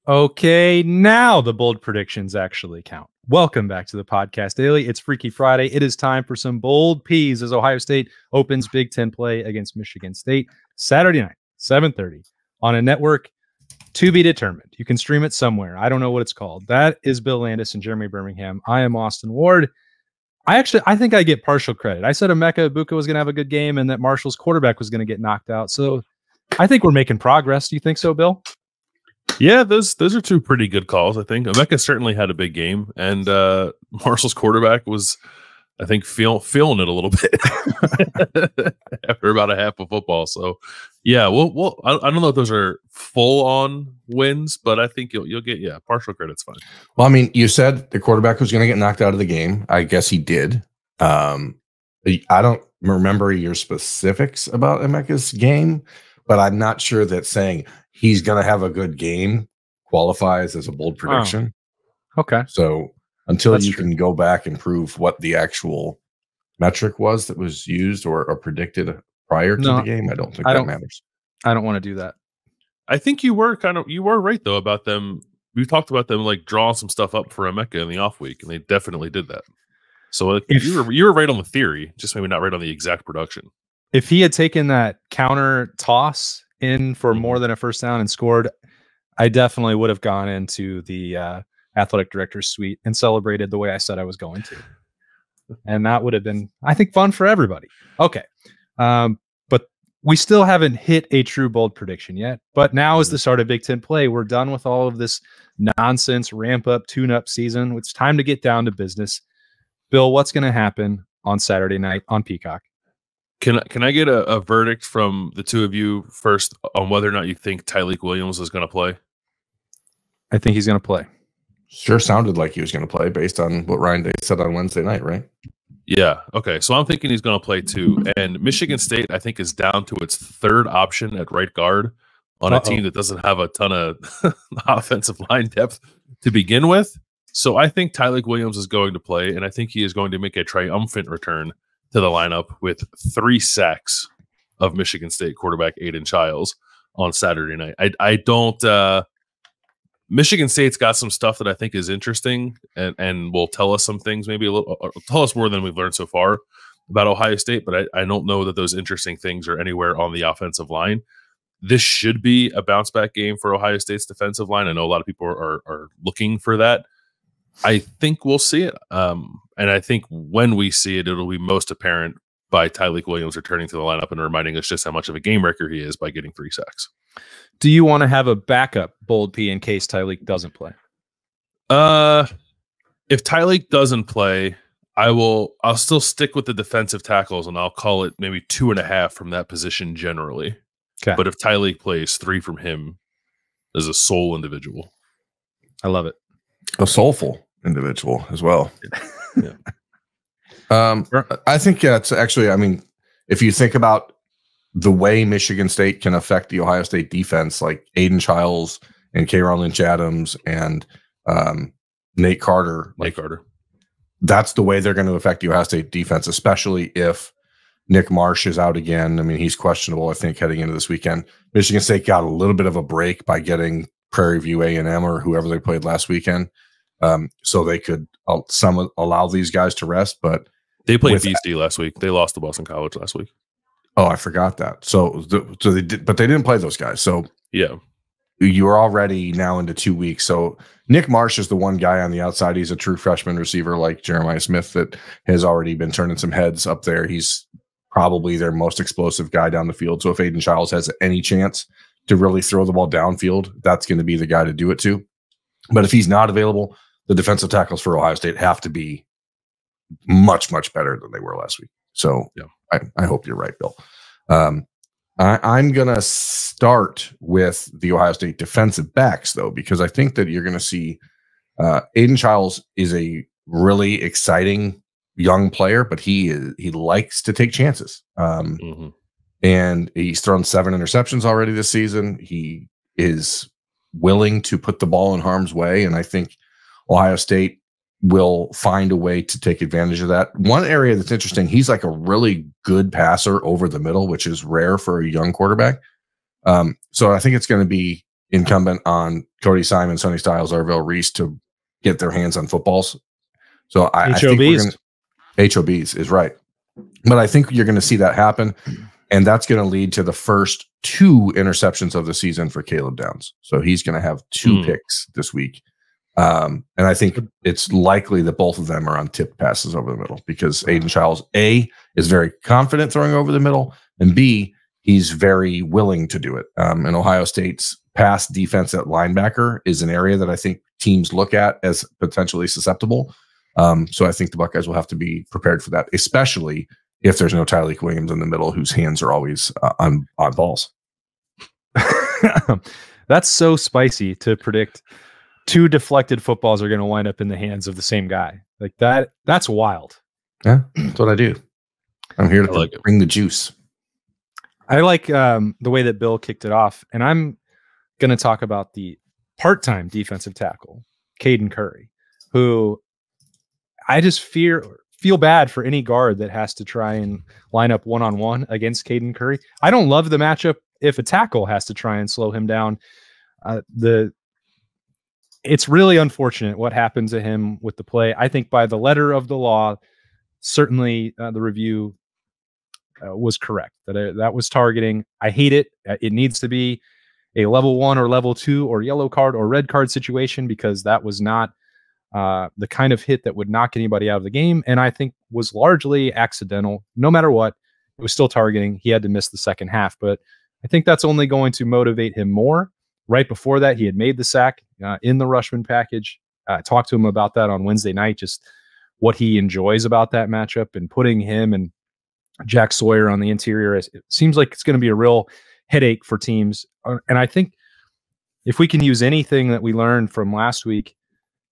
Okay, now the bold predictions actually count. Welcome back to the podcast daily. It's Freaky Friday. It is time for some bold peas as Ohio State opens Big Ten play against Michigan State Saturday night, 7:30 on a network to be determined. You can stream it somewhere. I don't know what it's called. That is Bill Landis and Jeremy Birmingham. I am Austin Ward. I think I get partial credit. I said Emeka Egbuka was going to have a good game and that Marshall's quarterback was going to get knocked out. So I think we're making progress. Do you think so, Bill? Yeah, those are two pretty good calls, I think. Emeka certainly had a big game, and Marshall's quarterback was, I think, feeling it a little bit after about a half of football. So, yeah, I don't know if those are full-on wins, but I think you'll get, partial credit's fine. Well, I mean, you said the quarterback was going to get knocked out of the game. I guess he did. I don't remember your specifics about Emeka's game, but I'm not sure that saying he's going to have a good game qualifies as a bold prediction. Oh, okay. So until you can go back and prove what the actual metric was that was used or predicted prior to the game, I don't think that matters. I don't want to do that. I think you were right though about them. We talked about them like drawing some stuff up for Emeka in the off week, and they definitely did that. So you were right on the theory, just maybe not right on the exact production. If he had taken that counter toss in for more than a first down and scored, I definitely would have gone into the athletic director's suite and celebrated the way I said I was going to. And that would have been, I think, fun for everybody. Okay. But we still haven't hit a true bold prediction yet. But now is the start of Big Ten play. We're done with all of this nonsense, ramp up, tune up season. It's time to get down to business. Bill, what's going to happen on Saturday night on Peacock? Can I get a verdict from the two of you first on whether or not you think Tyleik Williams is going to play? I think he's going to play. Sure sounded like he was going to play based on what Ryan Day said on Wednesday night, right? Yeah. Okay. So I'm thinking he's going to play too. And Michigan State, I think, is down to its third option at right guard on a team that doesn't have a ton of offensive line depth to begin with. So I think Tyleik Williams is going to play, and I think he is going to make a triumphant return to the lineup with 3 sacks of Michigan State quarterback Aiden Childs on Saturday night. I don't Michigan State's got some stuff that I think is interesting and will tell us some things, maybe a little, tell us more than we've learned so far about Ohio State, but I don't know that those interesting things are anywhere on the offensive line. This should be a bounce back game for Ohio State's defensive line. I know a lot of people are looking for that. I think we'll see it. And I think when we see it, it'll be most apparent by Tyleik Williams returning to the lineup and reminding us just how much of a game wrecker he is by getting 3 sacks. Do you want to have a backup bold P in case Tyleik doesn't play? If Tyleik doesn't play, I'll still stick with the defensive tackles and I'll call it maybe 2.5 from that position generally. Okay. But if Tyleik plays, 3 from him as a sole individual. I love it. A soulful individual as well. Yeah. I think it's actually, I mean, if you think about the way Michigan State can affect the Ohio State defense, like Aiden Childs and K'Ron Lynch-Adams and Nate Carter. That's the way they're going to affect the Ohio State defense, especially if Nick Marsh is out again. I mean, he's questionable, I think, heading into this weekend. Michigan State got a little bit of a break by getting Prairie View A&M or whoever they played last weekend. So they could allow these guys to rest, but they played BC last week. They lost to Boston College last week. Oh, I forgot that. So they did, but they didn't play those guys. So yeah, you're already now into 2 weeks. So Nick Marsh is the one guy on the outside. He's a true freshman receiver like Jeremiah Smith that has already been turning some heads up there. He's probably their most explosive guy down the field. So if Aiden Childs has any chance to really throw the ball downfield, that's going to be the guy to do it to. But if he's not available, the defensive tackles for Ohio State have to be much, much better than they were last week. So yeah. I hope you're right, Bill. I'm going to start with the Ohio State defensive backs, though, because I think that you're going to see Aiden Childs is a really exciting young player, but he likes to take chances. And he's thrown 7 interceptions already this season. He is willing to put the ball in harm's way, and I think Ohio State will find a way to take advantage of that. One area that's interesting, he's like a really good passer over the middle, which is rare for a young quarterback. So I think it's going to be incumbent on Cody Simon, Sonny Styles, Arvell Reese to get their hands on footballs. So I think we're going to HOBs is right. But I think you're going to see that happen. And that's going to lead to the first 2 interceptions of the season for Caleb Downs. So he's going to have 2 picks this week. And I think it's likely that both of them are on tipped passes over the middle because Aiden Childs, A, is very confident throwing over the middle, and B, he's very willing to do it. And Ohio State's pass defense at linebacker is an area that I think teams look at as potentially susceptible. So I think the Buckeyes will have to be prepared for that, especially if there's no Tyreek Williams in the middle, whose hands are always on balls. That's so spicy to predict 2 deflected footballs are going to wind up in the hands of the same guy. Like that. That's wild. Yeah, that's what I do. I'm here to bring the juice. I like the way that Bill kicked it off, and I'm going to talk about the part-time defensive tackle, Caden Curry, who I just feel bad for any guard that has to try and line up one-on-one against Caden Curry. I don't love the matchup if a tackle has to try and slow him down. It's really unfortunate what happened to him with the play. I think by the letter of the law, certainly the review was correct. That was targeting. I hate it. It needs to be a level 1 or level 2 or yellow card or red card situation because that was not the kind of hit that would knock anybody out of the game, and I think was largely accidental. No matter what, it was still targeting. He had to miss the second half, but I think that's only going to motivate him more. Right before that, he had made the sack in the Rushman package. I talked to him about that on Wednesday night, just what he enjoys about that matchup and putting him and Jack Sawyer on the interior. It seems like it's going to be a real headache for teams. And I think if we can use anything that we learned from last week,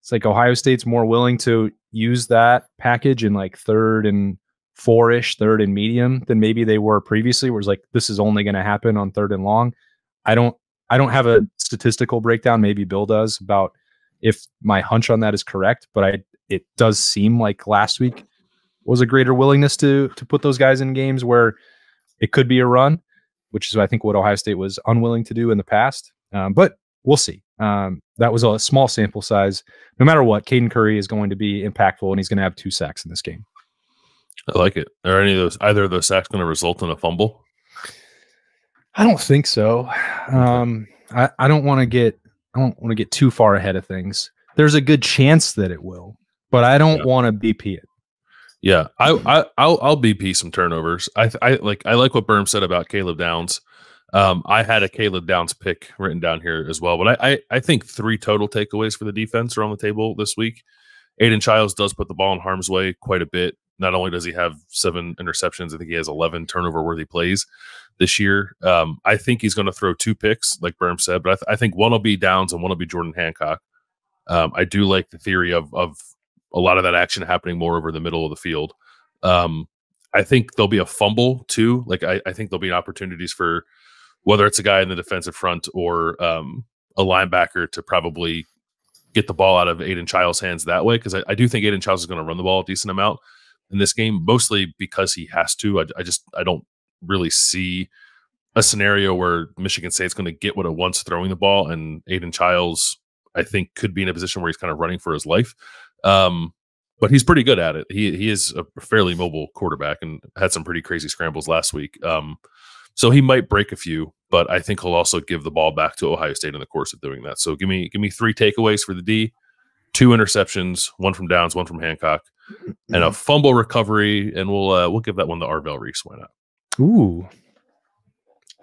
it's like Ohio State's more willing to use that package in like 3rd and 4-ish, 3rd and medium than maybe they were previously, where it's like, this is only going to happen on 3rd and long. I don't have a statistical breakdown. Maybe Bill does about if my hunch on that is correct, but it does seem like last week was a greater willingness to put those guys in games where it could be a run, which is I think what Ohio State was unwilling to do in the past. But we'll see. That was a small sample size. No matter what, Caden Curry is going to be impactful, and he's going to have 2 sacks in this game. I like it. Are either of those sacks going to result in a fumble? I don't think so. I don't want to get too far ahead of things. There's a good chance that it will, but I don't want to BP it. Yeah, I'll BP some turnovers. I like what Berm said about Caleb Downs. I had a Caleb Downs pick written down here as well, but I think 3 total takeaways for the defense are on the table this week. Aiden Childs does put the ball in harm's way quite a bit. Not only does he have 7 interceptions, I think he has 11 turnover-worthy plays this year. I think he's going to throw 2 picks, like Berm said, but I think one will be Downs and one will be Jordan Hancock. I do like the theory of a lot of that action happening more over the middle of the field. I think there'll be a fumble too. Like I think there'll be opportunities for whether it's a guy in the defensive front or a linebacker to probably get the ball out of Aiden Childs' hands that way. Because I do think Aiden Childs is going to run the ball a decent amount in this game, mostly because he has to. I don't really see a scenario where Michigan State's going to get what it wants throwing the ball, and Aiden Childs, I think, could be in a position where he's kind of running for his life. But he's pretty good at it. He is a fairly mobile quarterback and had some pretty crazy scrambles last week. So he might break a few, but I think he'll also give the ball back to Ohio State in the course of doing that. So give me 3 takeaways for the D, 2 interceptions, 1 from Downs, 1 from Hancock, and a fumble recovery, and we'll give that one to Arvell Reese. Why not? Ooh.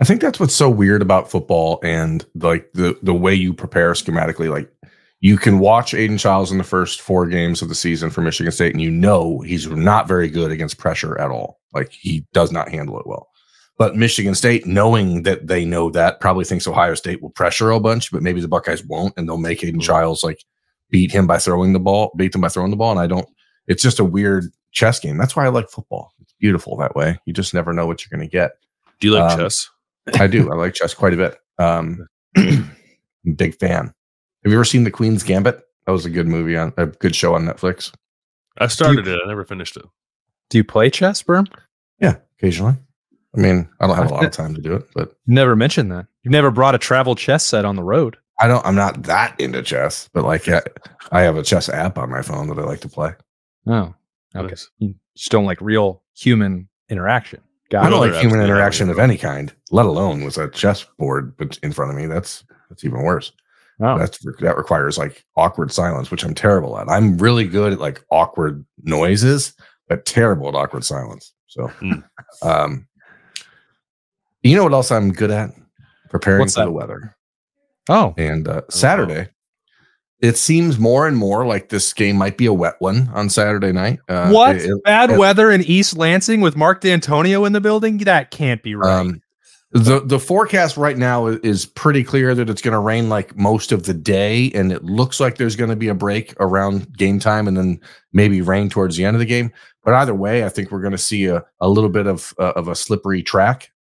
I think that's what's so weird about football and like the way you prepare schematically. Like you can watch Aiden Childs in the first 4 games of the season for Michigan State, and you know he's not very good against pressure at all. Like he does not handle it well. But Michigan State, knowing that they know that, probably thinks Ohio State will pressure a bunch, but maybe the Buckeyes won't, and they'll make Aiden Childs like beat them by throwing the ball. And it's just a weird chess game. That's why I like football. It's beautiful that way. You just never know what you're going to get. Do you like chess? I do. I like chess quite a bit. Big fan. Have you ever seen The Queen's Gambit? That was a good movie, a good show on Netflix. I started it. I never finished it. Do you play chess, Berm? Yeah, occasionally. I mean, I don't have a lot of time to do it, but never mentioned that. You've never brought a travel chess set on the road. I'm not that into chess, but like I have a chess app on my phone that I like to play. Oh, okay. You just don't like real human interaction. I don't like human interaction of any kind, let alone with a chessboard in front of me. That's even worse. Oh. That requires like awkward silence, which I'm terrible at. I'm really good at like awkward noises, but terrible at awkward silence. So, you know what else I'm good at? Preparing for the weather. Oh, and Saturday, it seems more and more like this game might be a wet one on Saturday night. Bad weather in East Lansing with Mark D'Antonio in the building? That can't be right. The forecast right now is pretty clear that it's going to rain like most of the day, and it looks like there's going to be a break around game time and then maybe rain towards the end of the game. But either way, I think we're going to see a little bit of a slippery track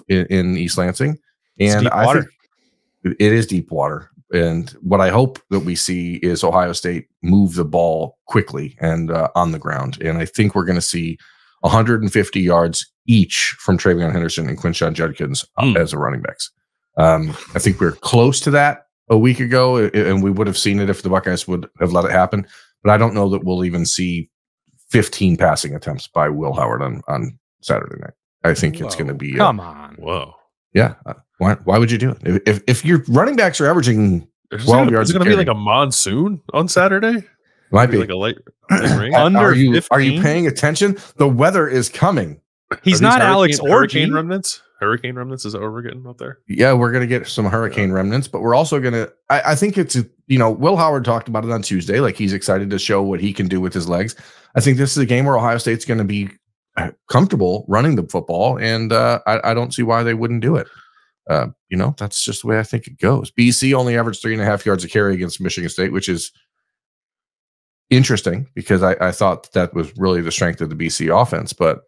in East Lansing. And I think it is deep water. And what I hope that we see is Ohio State move the ball quickly and on the ground. And I think we're going to see 150 yards each from Travion Henderson and Quinshon Judkins as a running backs. I think we're close to that a week ago, and we would have seen it if the Buckeyes would have let it happen. But I don't know that we'll even see 15 passing attempts by Will Howard on Saturday night. I think it's going to be come on. Whoa. Yeah. Why would you do it? If your running backs are averaging 12 yards, is it going to be like a monsoon on Saturday? Might be like a late rain. Are you paying attention? The weather is coming. He's not Alex Hurricane remnants. Hurricane remnants is that what we're getting up there? Yeah, we're going to get some hurricane remnants, but we're also going to. I think it's Will Howard talked about it on Tuesday. Like he's excited to show what he can do with his legs. I think this is a game where Ohio State's going to be comfortable running the football, and I don't see why they wouldn't do it. That's just the way I think it goes. BC only averaged 3.5 yards a carry against Michigan State, which is interesting because I thought that was really the strength of the BC offense, but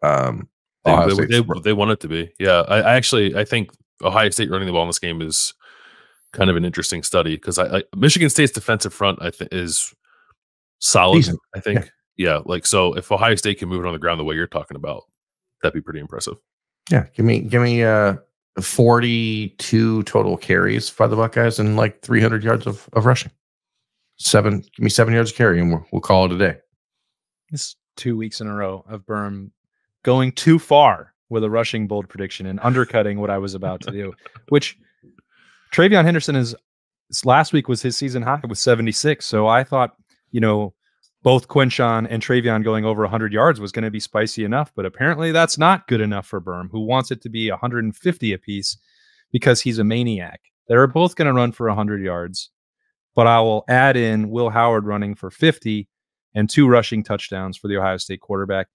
they want it to be. Yeah, I think Ohio State running the ball in this game is kind of an interesting study because Michigan State's defensive front I think is solid. Decent. I think yeah, like so if Ohio State can move it on the ground the way you're talking about, that'd be pretty impressive. Yeah, give me 42 total carries by the Buckeyes and like 300 yards of rushing. Give me 7 yards of carry and we'll call it a day. It's 2 weeks in a row of Berm going too far with a rushing bold prediction and undercutting what I was about to do, which Travion Henderson last week was his season high with 76. So I thought, both Quinshon and Travion going over 100 yards was going to be spicy enough, but apparently that's not good enough for Berm, who wants it to be 150 apiece because he's a maniac. They're both going to run for 100 yards, but I will add in Will Howard running for 50 and 2 rushing touchdowns for the Ohio State quarterback.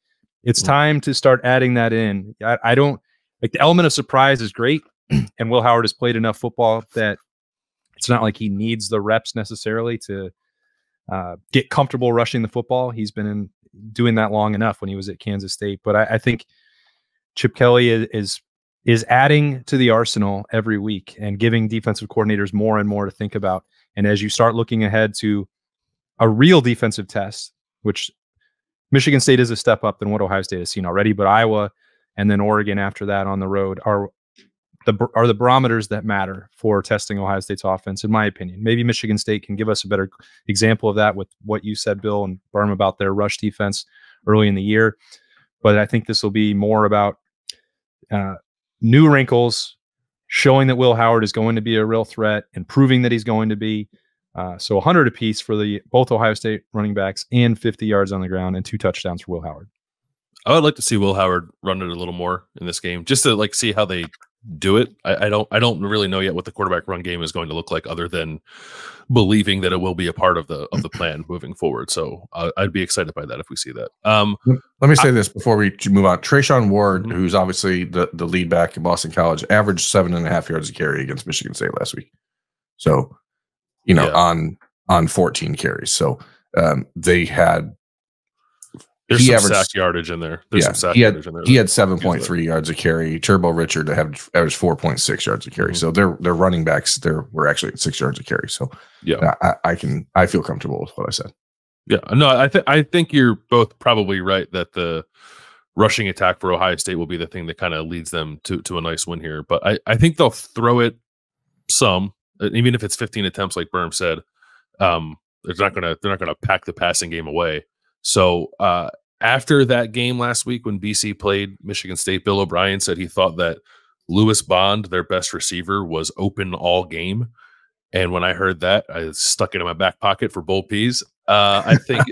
It's time to start adding that in. I don't like the element of surprise is great, and Will Howard has played enough football that it's not like he needs the reps necessarily to get comfortable rushing the football. He's been doing that long enough when he was at Kansas State. But I think Chip Kelly is adding to the arsenal every week and giving defensive coordinators more and more to think about. And as you start looking ahead to a real defensive test, which Michigan State is a step up than what Ohio State has seen already, but Iowa and then Oregon after that on the road are the barometers that matter for testing Ohio State's offense, in my opinion. Maybe Michigan State can give us a better example of that with what you said, Bill, and Berm about their rush defense early in the year. But I think this will be more about new wrinkles, showing that Will Howard is going to be a real threat and proving that he's going to be. So 100 apiece for both Ohio State running backs and 50 yards on the ground and 2 touchdowns for Will Howard. I would like to see Will Howard run it a little more in this game, just to see how they do it. I don't really know yet what the quarterback run game is going to look like, other than believing that it will be a part of the plan moving forward. So I'd be excited by that if we see that. Let me say this before we move on. Trayshawn Ward, who's obviously the lead back in Boston College, averaged 7.5 yards a carry against Michigan State last week. So, on 14 carries. So they had. There's some sack yardage in there. He had 7.3 yards a carry. Turbo Richard averaged 4.6 yards a carry. So their running backs were actually at 6 yards a carry. So I feel comfortable with what I said. Yeah, no, I think you're both probably right that the rushing attack for Ohio State will be the thing that kind of leads them to a nice win here. But I think they'll throw it some, even if it's 15 attempts, like Berm said. They're not gonna pack the passing game away. So after that game last week when BC played Michigan State, Bill O'Brien said he thought that Lewis Bond, their best receiver, was open all game. And when I heard that, I stuck it in my back pocket for bold peas. I think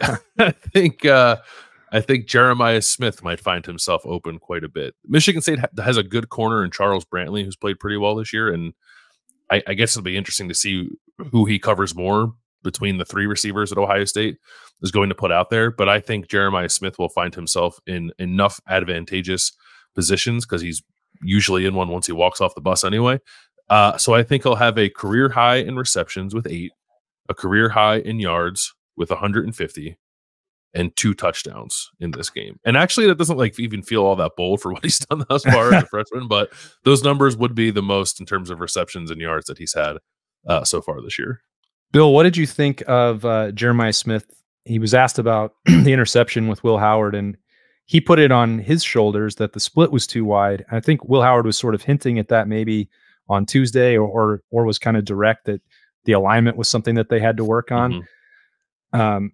I think Jeremiah Smith might find himself open quite a bit. Michigan State has a good corner in Charles Brantley, who's played pretty well this year, and I guess it'll be interesting to see who he covers more between the three receivers that Ohio State is going to put out there. But I think Jeremiah Smith will find himself in enough advantageous positions because he's usually in one once he walks off the bus anyway. So I think he'll have a career high in receptions with 8, a career high in yards with 150, and 2 touchdowns in this game. And actually, that doesn't even feel all that bold for what he's done thus far as a freshman, but those numbers would be the most in terms of receptions and yards that he's had so far this year. Bill, what did you think of Jeremiah Smith? He was asked about the interception with Will Howard, and he put it on his shoulders that the split was too wide. I think Will Howard was sort of hinting at that maybe on Tuesday, or was kind of direct that the alignment was something that they had to work on. Mm-hmm.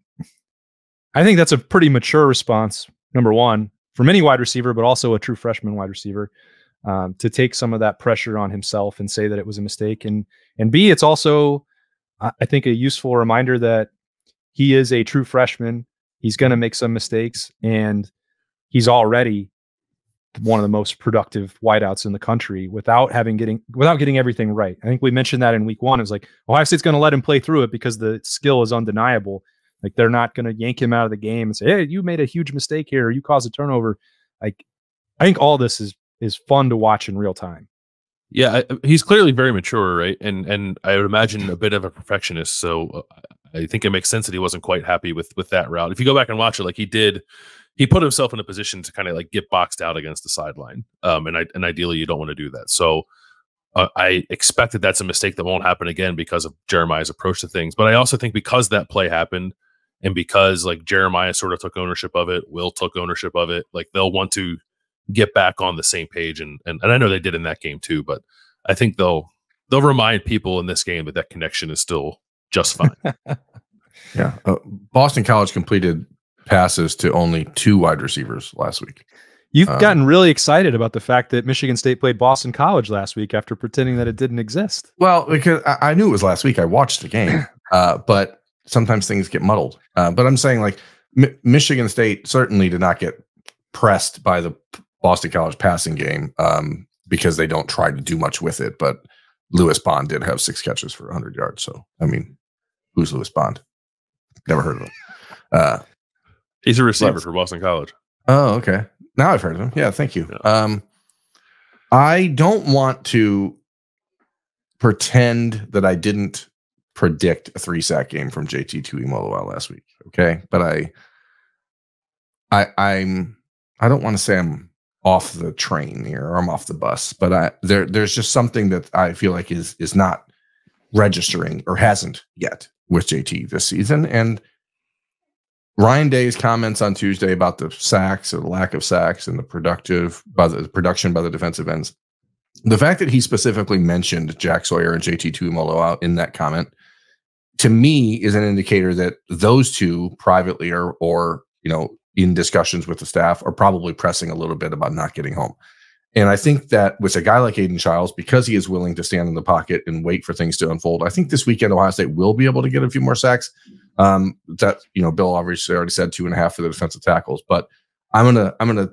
I think that's a pretty mature response, number one, from any wide receiver, but also a true freshman wide receiver, to take some of that pressure on himself and say that it was a mistake. And B, it's also, I think, a useful reminder that he is a true freshman. He's going to make some mistakes, and he's already one of the most productive wideouts in the country without getting everything right. I think we mentioned that in week 1. It was like Ohio State's going to let him play through it because the skill is undeniable. Like, they're not going to yank him out of the game and say, "Hey, you made a huge mistake here, or you caused a turnover." Like, I think all this is fun to watch in real time. Yeah, he's clearly very mature, right? And I would imagine a bit of a perfectionist. So I think it makes sense that he wasn't quite happy with that route. If you go back and watch it, he put himself in a position to kind of get boxed out against the sideline. And ideally, you don't want to do that. So I expect that that's a mistake that won't happen again because of Jeremiah's approach to things. But I also think because that play happened, and because Jeremiah sort of took ownership of it, Will took ownership of it, they'll want to get back on the same page. And I know they did in that game too, but I think they'll remind people in this game that connection is still just fine. Yeah. Boston College completed passes to only 2 wide receivers last week. You've gotten really excited about the fact that Michigan State played Boston College last week after pretending that it didn't exist. Well, because I knew it was last week. I watched the game, but sometimes things get muddled. But I'm saying Michigan State certainly did not get pressed by the Boston College passing game because they don't try to do much with it. But Lewis Bond did have 6 catches for 100 yards. So, I mean, who's Lewis Bond? Never heard of him. He's a receiver for Boston College. Oh, okay. Now I've heard of him. Yeah, thank you. Yeah. I don't want to pretend that I didn't predict a 3-sack game from JT Tuimoloau last week. Okay, but I don't want to say I'm off the train here or I'm off the bus, but there's just something that I feel like is not registering or hasn't yet with JT this season. And Ryan Day's comments on Tuesday about the sacks or the lack of sacks and the production by the defensive ends, the fact that he specifically mentioned Jack Sawyer and JT Tuimoloau in that comment, to me, is an indicator that those two privately or in discussions with the staff are probably pressing a little bit about not getting home. And I think that with a guy like Aiden Childs, because he is willing to stand in the pocket and wait for things to unfold, I think this weekend Ohio State will be able to get a few more sacks. Bill obviously already said 2.5 for the defensive tackles, but I'm gonna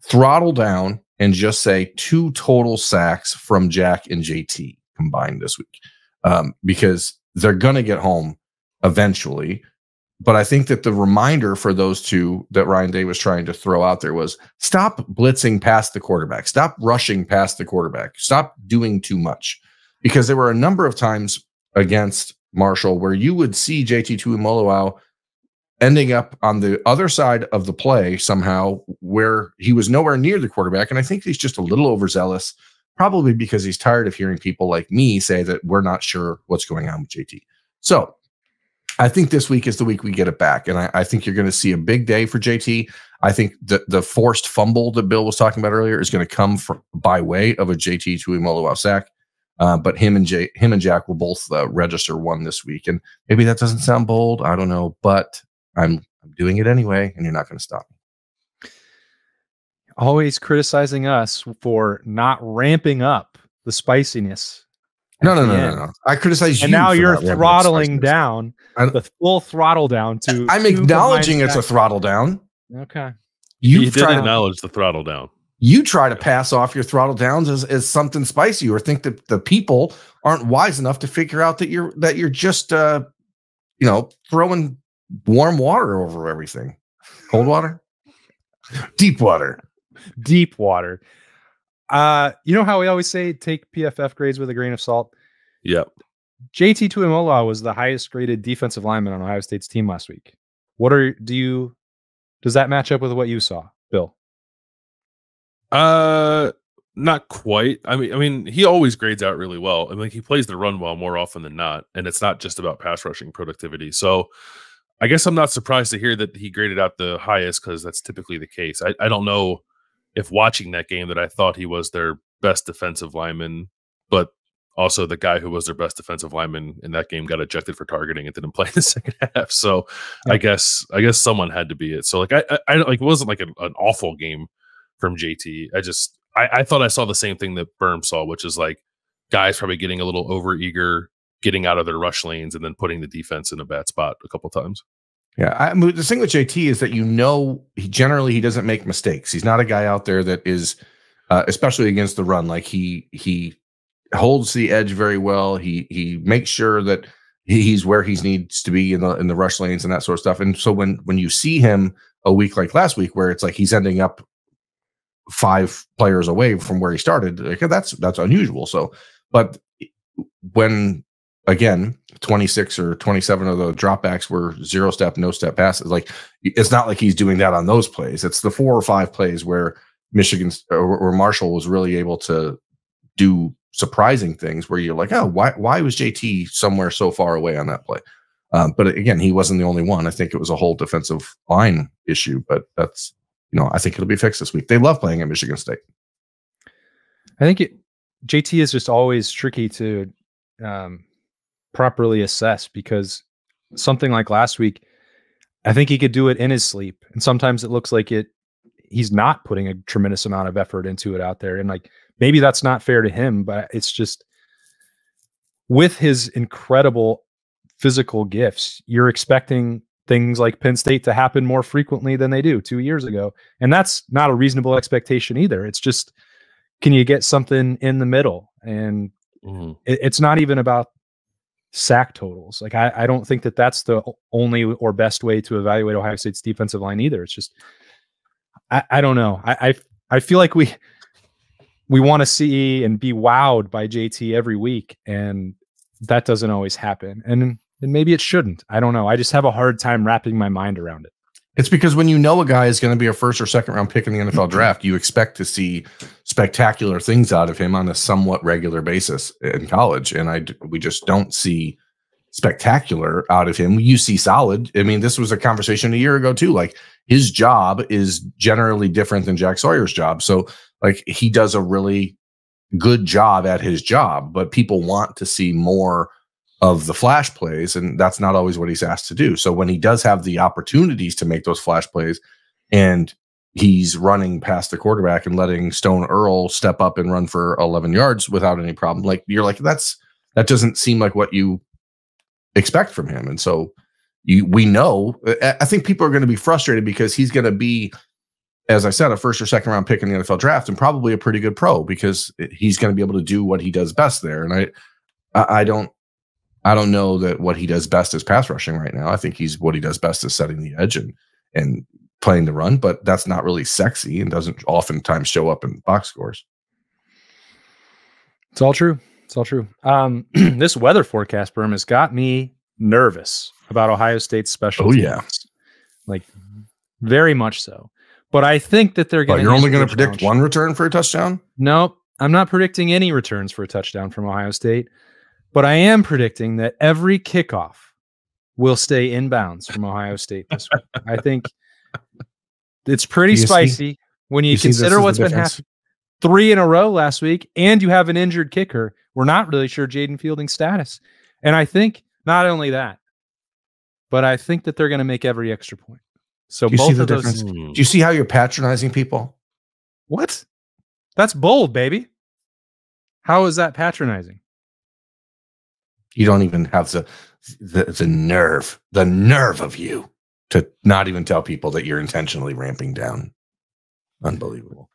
throttle down and just say 2 total sacks from Jack and JT combined this week, because they're gonna get home eventually. But I think that the reminder for those two that Ryan Day was trying to throw out there was stop blitzing past the quarterback, stop rushing past the quarterback, stop doing too much, because there were a number of times against Marshall where you would see JT Tuimoloau ending up on the other side of the play somehow where he was nowhere near the quarterback. And I think he's just a little overzealous, probably because he's tired of hearing people like me say that we're not sure what's going on with JT. So I think this week is the week we get it back. And I think you're going to see a big day for JT. I think the forced fumble that Bill was talking about earlier is going to come by way of a JT Tuimoloau sack. But him and Jack will both register one this week. And maybe that doesn't sound bold. I don't know. But I'm doing it anyway, and you're not going to stop me. Always criticizing us for not ramping up the spiciness. No. I criticize you. And now you're throttling down the full throttle down to. I'm acknowledging it's a throttle down. Okay. You did acknowledge the throttle down. You try to pass off your throttle downs as something spicy, or think that the people aren't wise enough to figure out that you're just throwing warm water over everything. Cold water, deep water. You know how we always say take PFF grades with a grain of salt? Yep. JT Tuimoloau was the highest graded defensive lineman on Ohio State's team last week. Does that match up with what you saw, Bill? Not quite. I mean, he always grades out really well. I mean, he plays the run well more often than not, and it's not just about pass rushing productivity. So I guess I'm not surprised to hear that he graded out the highest, because that's typically the case. I don't know if watching that game that I thought he was their best defensive lineman, but also the guy who was their best defensive lineman in that game got ejected for targeting and didn't play in the second half. So yeah. I guess someone had to be it. So I it wasn't like an awful game from JT. I thought I saw the same thing that Berm saw, which is like guys probably getting a little overeager, getting out of their rush lanes, and then putting the defense in a bad spot a couple times. Yeah, the thing with JT is that he doesn't make mistakes. He's not a guy out there that is, especially against the run, like he holds the edge very well. He makes sure that he's where he needs to be in the rush lanes and that sort of stuff. And so when you see him a week like last week, where it's like he's ending up 5 players away from where he started, like, that's unusual. So, but when again, 26 or 27 of the dropbacks were 0-step, no-step passes. Like, it's not like he's doing that on those plays. It's the 4 or 5 plays where Michigan's or Marshall was really able to do surprising things where you're like, oh, why was JT somewhere so far away on that play? But again, he wasn't the only one. I think it was a whole defensive line issue, but that's, I think it'll be fixed this week. They love playing at Michigan State. I think JT is just always tricky to properly assess, because something like last week, I think he could do it in his sleep. And sometimes it looks like he's not putting a tremendous amount of effort into it out there. And like, maybe that's not fair to him, but it's just with his incredible physical gifts, you're expecting things like Penn State to happen more frequently than they do 2 years ago. And that's not a reasonable expectation either. It's just, can you get something in the middle? And it's not even about sack totals. Like, I don't think that that's the only or best way to evaluate Ohio State's defensive line either. It's just, I don't know. I feel like we want to see and be wowed by JT every week, and that doesn't always happen. And maybe it shouldn't. I don't know. I just have a hard time wrapping my mind around it. It's because when a guy is going to be a 1st or 2nd round pick in the NFL draft, you expect to see spectacular things out of him on a somewhat regular basis in college. And we just don't see spectacular out of him. You see solid. I mean, this was a conversation a year ago too. Like, his job is generally different than Jack Sawyer's job. So like, he does a really good job at his job, but people want to see more of the flash plays, and that's not always what he's asked to do. So when he does have the opportunities to make those flash plays, and he's running past the quarterback and letting Stone Earl step up and run for 11 yards without any problem, like, you're like, that doesn't seem like what you expect from him. And so we know, I think people are going to be frustrated because he's going to be, as I said, a 1st or 2nd round pick in the NFL draft, and probably a pretty good pro, because he's going to be able to do what he does best there. And I don't know that what he does best is pass rushing right now. I think what he does best is setting the edge and playing the run, but that's not really sexy and doesn't oftentimes show up in box scores. It's all true. This weather forecast, Berm, has got me nervous about Ohio State's special teams. Yeah. Like, very much so. But I think that they're going to... You're only going to predict one return for a touchdown? Nope. I'm not predicting any returns for a touchdown from Ohio State. But I am predicting that every kickoff will stay inbounds from Ohio State this week. I think it's pretty spicy when you consider what's been happening. 3 in a row last week, and you have an injured kicker. We're not really sure Jaden Fielding's status. And I think not only that, but I think that they're going to make every extra point. So both of those. Do you see how you're patronizing people? What? That's bold, baby. How is that patronizing? You don't even have the nerve of you to not even tell people that you're intentionally ramping down. Unbelievable.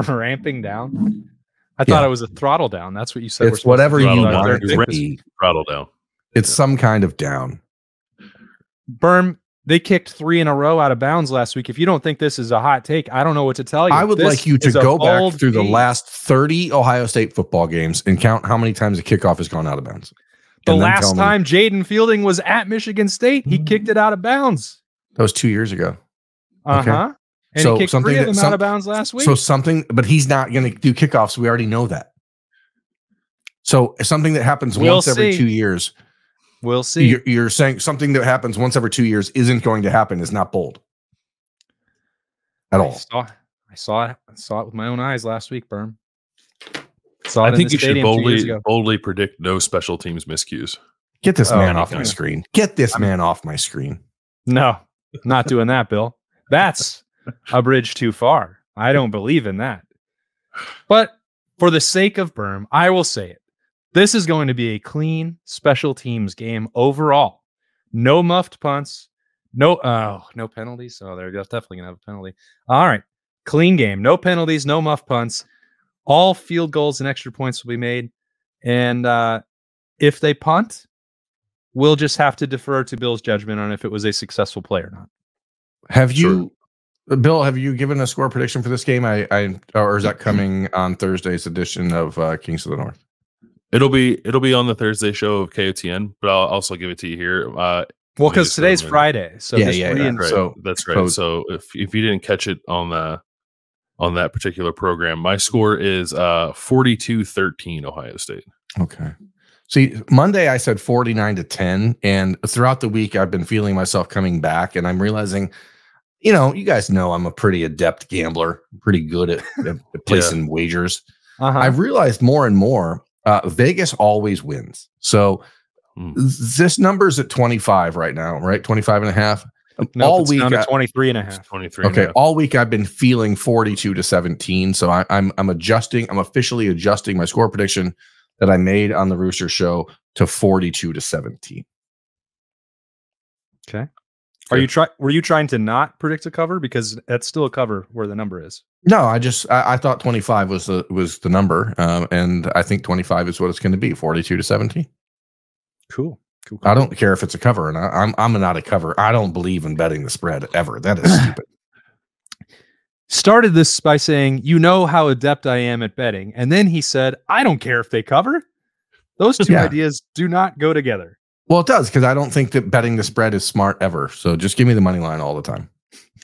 Ramping down? I thought it was a throttle down. That's what you said. It's whatever you want to be. Throttle down. It's some kind of down. Berm, they kicked 3 in a row out of bounds last week. If you don't think this is a hot take, I don't know what to tell you. I would like you to go back through the last 30 Ohio State football games and count how many times a kickoff has gone out of bounds. The last time Jaden Fielding was at Michigan State, he kicked it out of bounds. That was 2 years ago. Uh-huh. And so he kicked 3 of them out of bounds last week. But he's not going to do kickoffs. We already know that. So something that happens once every 2 years. We'll see. You're saying something that happens once every 2 years isn't going to happen is not bold at all. I saw it with my own eyes last week, Berm. I think you should boldly predict no special teams miscues. Get this man off my screen. Get this man off my screen. No, not doing that, Bill. That's a bridge too far. I don't believe in that. But for the sake of Berm, I will say it. This is going to be a clean special teams game overall. No muffed punts. No penalties. Oh, they're definitely going to have a penalty. All right. Clean game. No penalties, no muff punts. All field goals and extra points will be made. And if they punt, we'll just have to defer to Bill's judgment on if it was a successful play or not. Bill, have you given a score prediction for this game? Or is that coming on Thursday's edition of Kings of the North? It'll be on the Thursday show of KOTN, but I'll also give it to you here. Well, because today's Friday, so right. So that's right. So if you didn't catch it on that particular program, my score is 42-13 Ohio State. Okay. See, Monday I said 49-10, and throughout the week I've been feeling myself coming back, and I'm realizing, you guys know I'm a pretty adept gambler, pretty good at placing wagers. Uh-huh. I've realized more and more. Vegas always wins. So this number's at 25 right now, right? 25 and a half. All week at 23 and a half. 23. Okay. All week I've been feeling 42-17. So I'm adjusting. I'm officially adjusting my score prediction that I made on the Rooster Show to 42-17. Okay. Were you trying to not predict a cover, because that's still a cover where the number is? No, I thought 25 was the number, and I think 25 is what it's going to be, 42-17. Cool. I don't care if it's a cover, and I'm not a cover. I don't believe in betting the spread ever. That is stupid. Started this by saying, how adept I am at betting, and then he said, I don't care if they cover. Those two ideas do not go together. Well, it does, because I don't think that betting the spread is smart ever. So just give me the money line all the time.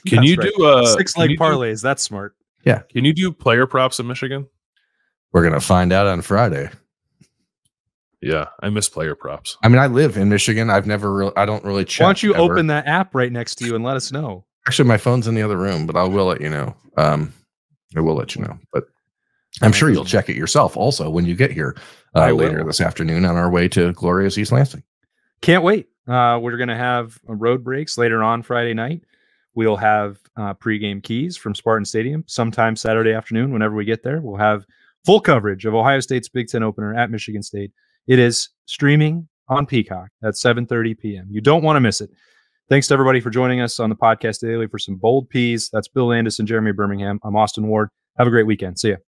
Can you do 6-leg parlays? That's smart. Yeah. Can you do player props in Michigan? We're going to find out on Friday. Yeah, I miss player props. I mean, I live in Michigan. I don't really check. Why don't you open that app right next to you and let us know? Actually, my phone's in the other room, but I will let you know. I will let you know. But I'm sure you'll check it yourself also when you get here later this afternoon on our way to glorious East Lansing. Can't wait. We're going to have road breaks later on Friday night. We'll have pregame keys from Spartan Stadium sometime Saturday afternoon. Whenever we get there, we'll have full coverage of Ohio State's Big Ten opener at Michigan State. It is streaming on Peacock at 7:30 p.m. You don't want to miss it. Thanks to everybody for joining us on the podcast daily for some bold P's. That's Bill Landis and Jeremy Birmingham. I'm Austin Ward. Have a great weekend. See ya.